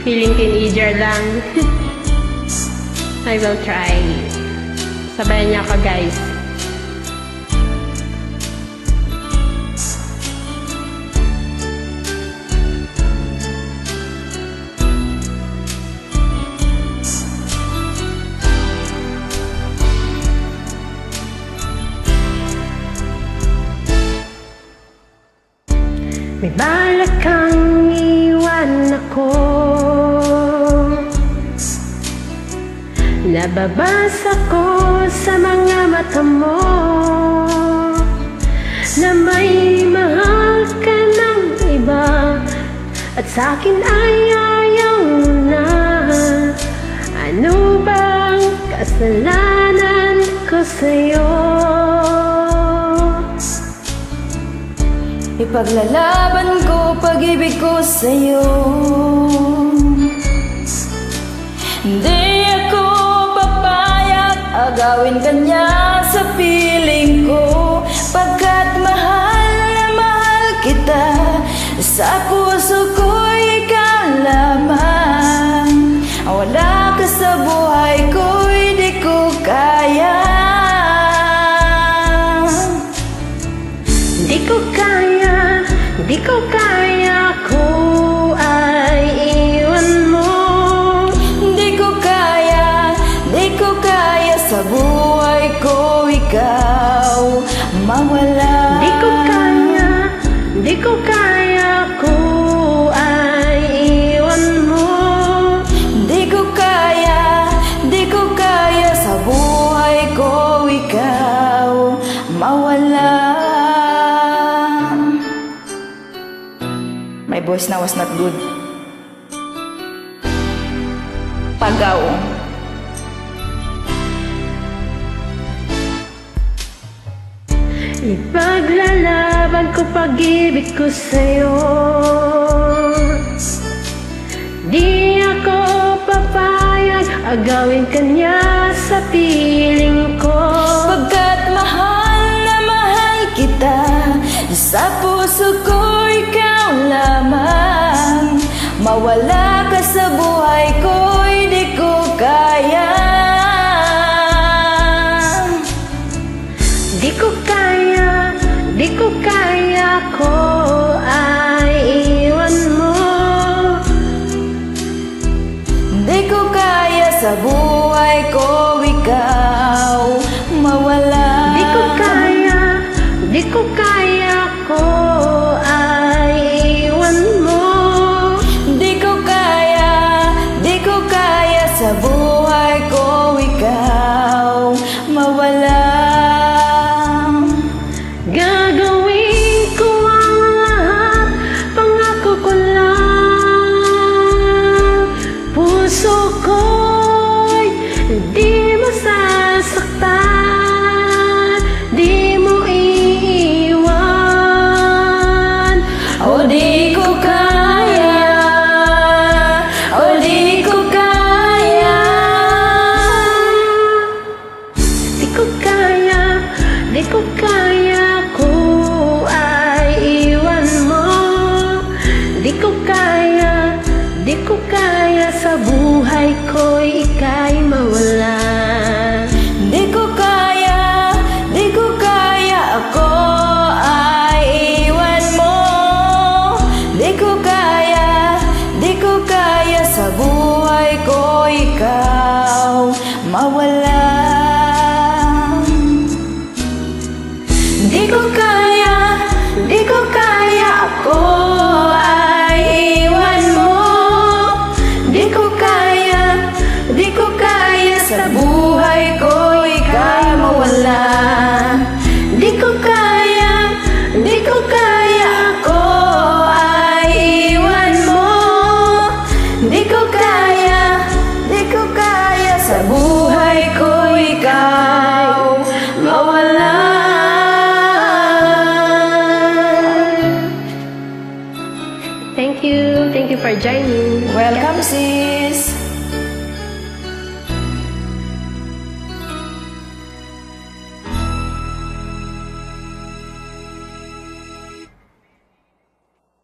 Feeling teenager lang. I will try. Sabayan niya ako, guys. May balak kang iwan ako, nababasa ko sa mga mata mo na may mahal ka ng iba at sa'kin ay ayaw na. Ano bang kasalanan ko sa'yo? Ipaglalaban ko pag-ibig ko sa'yo. Hindi ako papayag agawin kanya sa piling ko, pagkat mahal na mahal kita. Sa puso ko ikaw lamang. Wala ka sa buhay ko, hindi ko kaya. Di ko kaya ko ay iwan mo. Di ko kaya sa buhay ko ikaw mawala. Di ko kaya ko ay iwan mo. Di ko kaya sa buhay ko ikaw mawala. My voice now was not good. Pagaw. Ipaglalaban ko pag-ibig ko sa'yo. Di ako papayag agawin kanya sa piling ko, pagkat mahal na mahal kita. Sa puso ko ikaw lamang. Mawala ka sa buhay ko, hindi ko kaya. Di ko kaya ko ay iwan mo. Di ko kaya sa buhay ko ikaw mawala. Di ko kaya ko ay iwan mo. Di ko kaya sa buhay ko ikaw mawala. Gagawin ko ang lahat, pangako ko lang. Puso ko'y di masasaktan, di mo iiwan. O di ko kaya, o di ko kaya. Di ko kaya